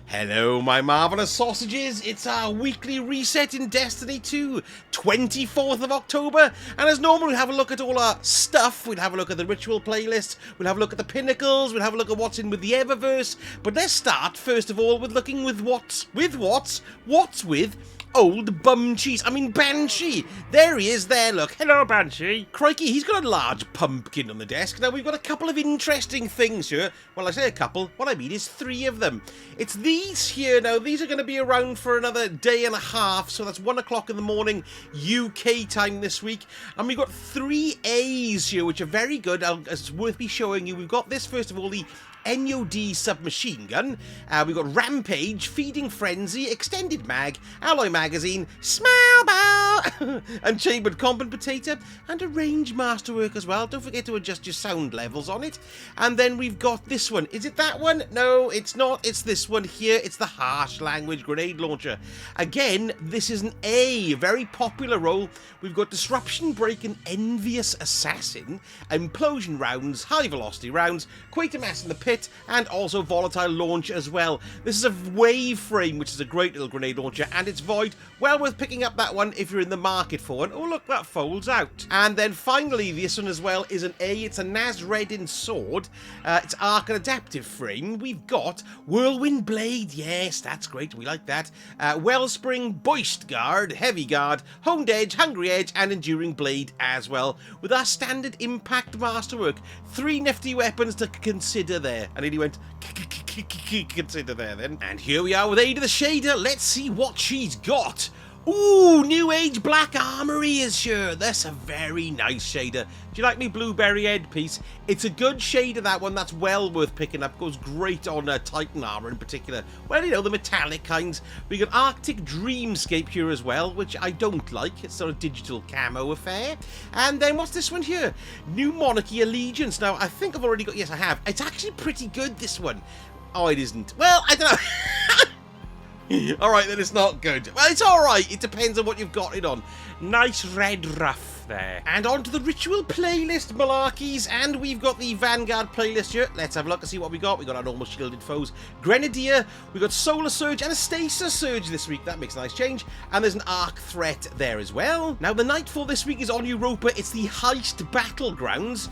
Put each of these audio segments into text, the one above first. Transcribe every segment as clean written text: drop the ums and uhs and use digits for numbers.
Hello, my marvellous sausages. It's our weekly reset in Destiny 2, 24th of October. And as normal, we'll have a look at all our stuff. We'll have a look at the ritual playlist. We'll have a look at the pinnacles. We'll have a look at what's in with the Eververse. But let's start, first of all, with looking with what's with old Banshee. There he is there, look. Hello, Banshee. Crikey, he's got a large pumpkin on the desk. Now, we've got a couple of interesting things here. Well, I say a couple. What I mean is 3 of them. It's these here. Now, these are going to be around for another day and a half. So that's 1 o'clock in the morning UK time this week. And we've got 3 A's here, which are very good. It's worth me showing you. We've got this, first of all, the NOD submachine gun. We've got Rampage, Feeding Frenzy, Extended Mag, Alloy Magazine, Smile Bow, and Chambered Compensator, and a Range Masterwork as well. Don't forget to adjust your sound levels on it. And then we've got this one. Is it that one? No, it's not. It's this one here. It's the Harsh Language Grenade Launcher. Again, this is an A, very popular role. We've got Disruption Break and Envious Assassin, Implosion Rounds, High Velocity Rounds, Quatermass in the Pit, and also Volatile Launch as well. This is a wave frame, which is a great little grenade launcher, and it's void. Well worth picking up that one if you're in the market for one. Oh, look, that folds out. And then finally, this one as well is an A. It's a Nazreddin sword. It's arc and adaptive frame. We've got Whirlwind Blade. Yes, that's great. We like that. Wellspring, Boist Guard, Heavy Guard, Honed Edge, Hungry Edge, and Enduring Blade as well. With our standard Impact Masterwork. 3 nifty weapons to consider there. And he went, consider there then. And here we are with Ada the Shader. Let's see what she's got. Ooh, New Age Black Armory is here. That's a very nice shader. Do you like me Blueberry headpiece? It's a good shader, that one. That's well worth picking up. Goes great on Titan armor in particular. Well, you know, the metallic kinds. We got Arctic Dreamscape here as well, which I don't like. It's sort of digital camo affair. And then what's this one here? New Monarchy Allegiance. Now, I think I've already got... Yes, I have. It's actually pretty good, this one. Oh, it isn't. Well, I don't know. Alright, then it's not good. Well, it's alright. It depends on what you've got it on. Nice red ruff there. And on to the ritual playlist, malarkeys. And we've got the Vanguard playlist here. Let's have a look and see what we got. We got our normal shielded foes. Grenadier. We got Solar Surge and a Stasis Surge this week. That makes a nice change. And there's an Arc Threat there as well. Now, the Nightfall this week is on Europa. It's the Heist Battlegrounds.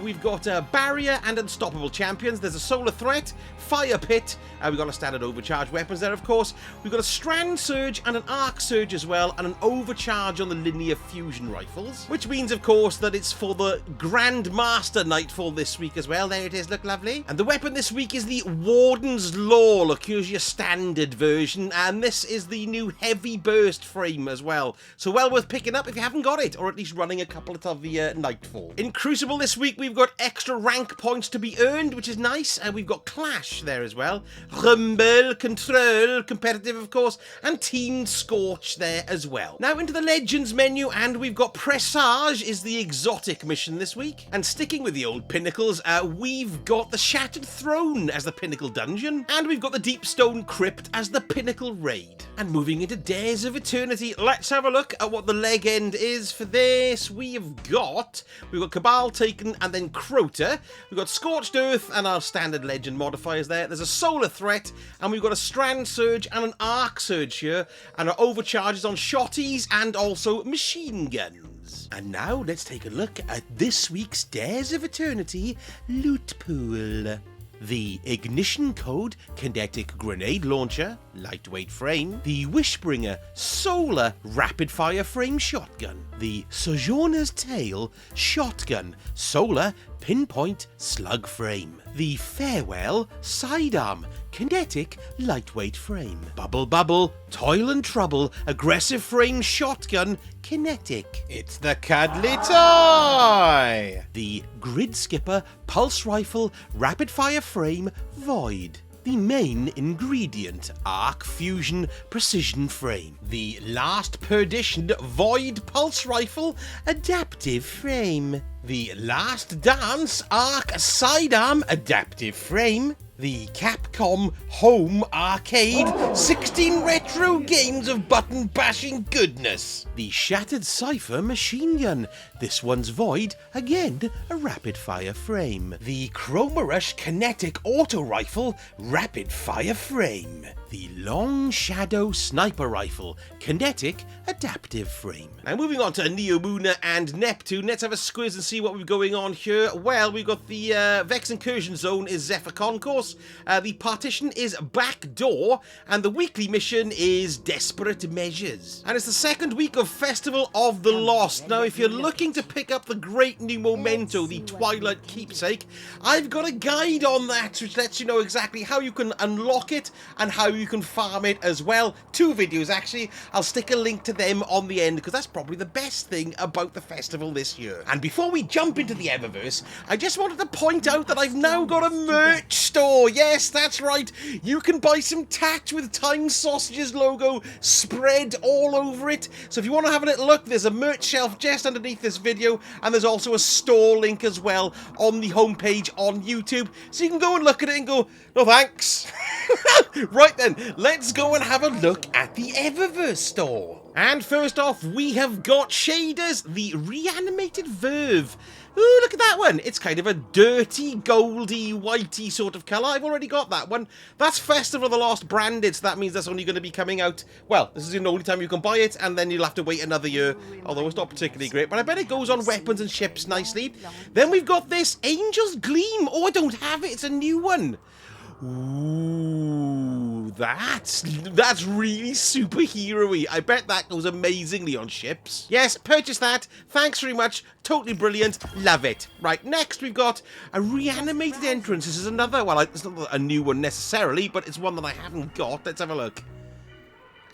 We've got Barrier and Unstoppable Champions. There's a Solar Threat, Fire Pit. We've got a standard overcharge weapons there, of course. We've got a Strand Surge and an Arc Surge as well, and an overcharge on the linear fusion rifles, which means, of course, that it's for the Grand Master Nightfall this week as well. There it is, look lovely. And the weapon this week is the Warden's Law. Look, here's your standard version, and this is the new Heavy Burst frame as well. So well worth picking up if you haven't got it, or at least running a couple of the Nightfall. In Crucible this week, we've got extra rank points to be earned, which is nice, and we've got Clash there as well. Rumble, Control, Competitive, of course, and Team Scorch there as well. Now into the Legends menu, and we've got Presage is the exotic mission this week. And sticking with the old pinnacles, we've got the Shattered Throne as the pinnacle dungeon, and we've got the Deep Stone Crypt as the pinnacle raid. And moving into Days of Eternity, let's have a look at what the leg end is for this. We've got Cabal Taken and then Crota. We've got Scorched Earth and our standard legend modifiers there. There's a Solar Threat, and we've got a Strand Surge and an Arc Surge here, and our overcharges on shotties and also machine guns. And now let's take a look at this week's Days of Eternity loot pool. The Ignition Code Kinetic Grenade Launcher, lightweight frame. The Wishbringer Solar Rapid Fire Frame Shotgun. The Sojourner's Tale Shotgun Solar Pinpoint Slug Frame. The Farewell Sidearm Kinetic Lightweight Frame. Bubble Bubble Toil and Trouble Aggressive Frame Shotgun Kinetic. It's the Cuddly Toy! The Grid Skipper Pulse Rifle Rapid Fire Frame Void. The main ingredient, Arc Fusion Precision Frame. The Last Perdition Void Pulse Rifle Adaptive Frame. The Last Dance Arc Sidearm Adaptive Frame. The Capcom Home Arcade 16 retro games of button bashing goodness. The Shattered Cypher Machine Gun. This one's void, again a rapid fire frame. The Chroma Rush Kinetic Auto Rifle Rapid Fire Frame. the Long Shadow Sniper Rifle, Kinetic Adaptive Frame. Now moving on to Neomuna and Neptune, let's have a squiz and see what we've going on here. Well, we've got the Vex Incursion Zone is Zephyr Concourse, the Partition is Backdoor, and the weekly mission is Desperate Measures. And it's the second week of Festival of the Lost. Now, if you're looking to pick up the great new memento, the Twilight Keepsake, I've got a guide on that which lets you know exactly how you can unlock it and how you can farm it as well. 2 videos actually. I'll stick a link to them on the end because that's probably the best thing about the festival this year. And before we jump into the Eververse, I just wanted to point out that I've now got a merch store. Yes, that's right. You can buy some tat with Time Sausages logo spread all over it. So if you want to have a little look, there's a merch shelf just underneath this video, and there's also a store link as well on the homepage on YouTube. So you can go and look at it and go, no thanks. Right then, let's go and have a look at the Eververse store. And first off, we have got shaders, the Reanimated Verve. Ooh, look at that one. It's kind of a dirty, goldy, whitey sort of colour. I've already got that one. That's Festival of the Lost branded, so that means that's only going to be coming out. Well, this is the only time you can buy it, and then you'll have to wait another year, although it's not particularly great. But I bet it goes on weapons and ships nicely. Then we've got this Angel's Gleam. Oh, I don't have it. It's a new one. Ooh, that's really superhero-y. I bet that goes amazingly on ships. Yes, purchase that. Thanks very much. Totally brilliant. Love it. Right, next we've got a Reanimated Entrance. This is another, well, it's not a new one necessarily, but it's one that I haven't got. Let's have a look.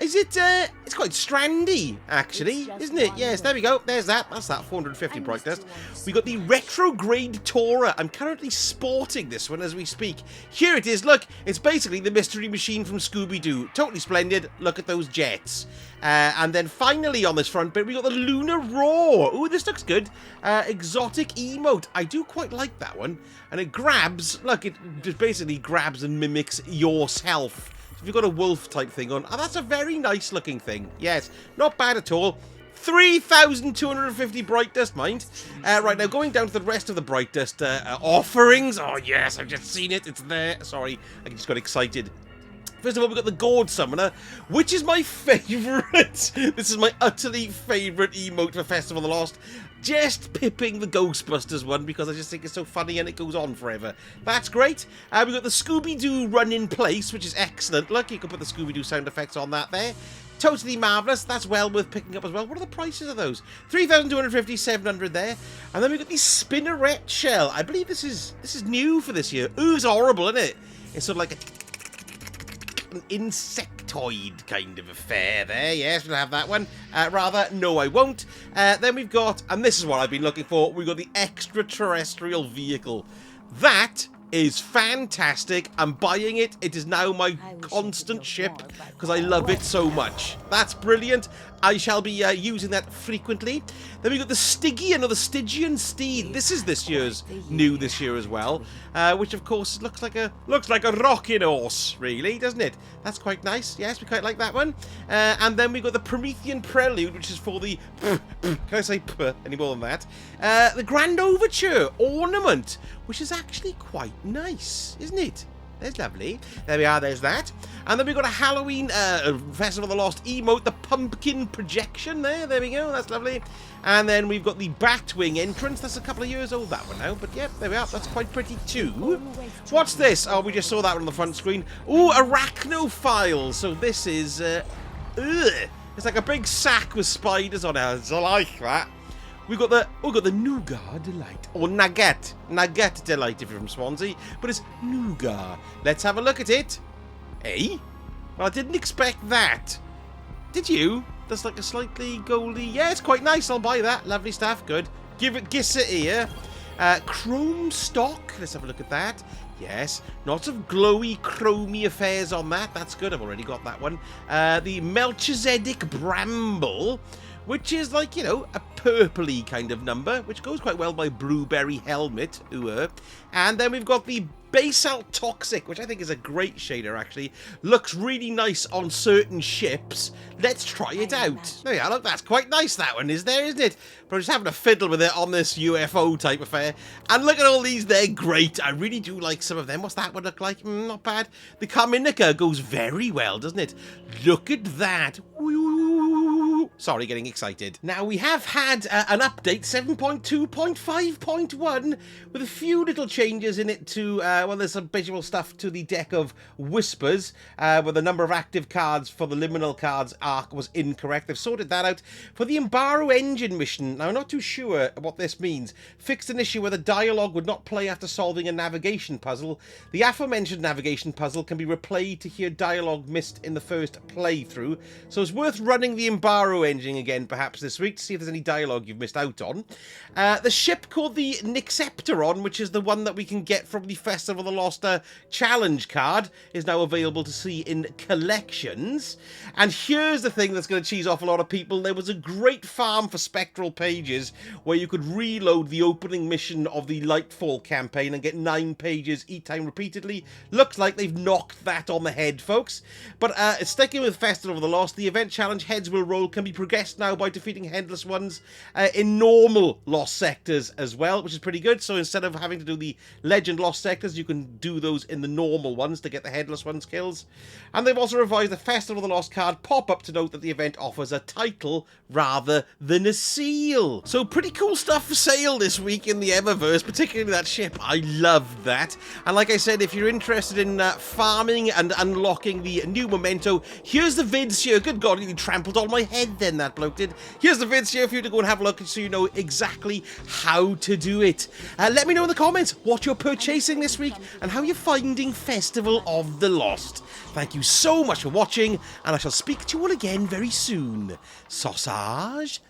Is it, it's quite strandy, actually, isn't it? Yes, there we go. There's that. That's that 450 brightness. We got the Retrograde Tora. I'm currently sporting this one as we speak. Here it is. Look, it's basically the mystery machine from Scooby-Doo. Totally splendid. Look at those jets. And then finally on this front bit, we got the Lunar Roar. Ooh, this looks good. Exotic emote. I do quite like that one. And it grabs, look, it just basically grabs and mimics yourself. If you've got a wolf type thing on, oh, that's a very nice looking thing. Yes, not bad at all. 3,250 bright dust, mind. Right, now going down to the rest of the bright dust offerings. Oh yes, I've just seen it. It's there. Sorry, I just got excited. First of all, we've got the Gourd Summoner, which is my favourite. This is my utterly favourite emote for Festival of the Lost. Just pipping the Ghostbusters one because I just think it's so funny and it goes on forever. That's great. We've got the Scooby-Doo Run in Place, which is excellent. Look, you can put the Scooby-Doo sound effects on that there. Totally marvellous. That's well worth picking up as well. What are the prices of those? 3,250, 700 there. And then we've got the Spinneret Shell. I believe this is new for this year. Ooh, it's horrible, isn't it? It's sort of like an insectoid kind of affair there. Yes, we'll have that one. Rather, no, I won't. Then we've got, and this is what I've been looking for, we've got the Extraterrestrial Vehicle. That is fantastic. I'm buying it. It is now my constant ship because I love it so much. That's brilliant. I shall be using that frequently. Then we got the Stygian or the Stygian Steed. This is this year's new this year as well, which of course looks like a rocking horse, really, doesn't it? That's quite nice. Yes, we quite like that one. And then we got the Promethean Prelude, which is for the can I say any more than that? The Grand Overture Ornament, which is actually quite nice, isn't it? There's lovely. There we are, there's that. And then we've got a Halloween Festival of the Lost emote, the Pumpkin Projection there. There we go, that's lovely. And then we've got the Batwing entrance. That's a couple of years old, that one now. But yep, there we are. That's quite pretty too. What's this? Oh, we just saw that one on the front screen. Ooh, Arachnophile. So this is, it's like a big sack with spiders on it. I like that. We've got the Nougat Delight, or Nugget Delight if you're from Swansea, but it's Nougat. Let's have a look at it. Eh? Well, I didn't expect that. Did you? That's like a slightly goldy. Yeah, it's quite nice. I'll buy that. Lovely stuff. Good. Give it Gissa ear. Chrome stock. Let's have a look at that. Yes, lots of glowy, chromy affairs on that. That's good. I've already got that one. The Melchizedek Bramble, which is like, you know, a purpley kind of number, which goes quite well by Blueberry Helmet. And then we've got the Basalt Toxic, which I think is a great shader, actually. Looks really nice on certain ships. Let's try it out. There you are, look, that's quite nice, that one is there, isn't it? But I'm just having a fiddle with it on this UFO type affair. And look at all these, they're great. I really do like some of them. What's that one look like? Not bad. The Carminica goes very well, doesn't it? Look at that. Sorry, getting excited. Now, we have had an update, 7.2.5.1, with a few little changes in it to, well, there's some visual stuff to the deck of Whispers, where the number of active cards for the liminal cards arc was incorrect. They've sorted that out. For the Embargo Engine mission, now I'm not too sure what this means. Fixed an issue where the dialogue would not play after solving a navigation puzzle. The aforementioned navigation puzzle can be replayed to hear dialogue missed in the first playthrough, so it's worth running the Embargo Engine again perhaps this week to see if there's any dialogue you've missed out on. The ship called the Nixepteron, which is the one that we can get from the Festival of the Lost challenge card, is now available to see in collections. And here's the thing that's going to cheese off a lot of people. There was a great farm for spectral pages where you could reload the opening mission of the Lightfall campaign and get 9 pages each time repeatedly. Looks like they've knocked that on the head, folks. But sticking with Festival of the Lost, the event challenge Heads Will Roll can be progressed now by defeating Headless Ones in normal Lost sectors as well, which is pretty good. So instead of having to do the Legend Lost sectors, you can do those in the normal ones to get the Headless Ones kills. And they've also revised the Festival of the Lost card pop-up to note that the event offers a title rather than a seal. So pretty cool stuff for sale this week in the Eververse, particularly that ship. I loved that. And like I said, if you're interested in farming and unlocking the new memento, here's the vids here. Good God, you trampled on my head then, that bloke did. Here's the vids here for you to go and have a look so you know exactly how to do it. Let me know in the comments what you're purchasing this week and how you're finding Festival of the Lost. Thank you so much for watching, and I shall speak to you all again very soon. Sausage.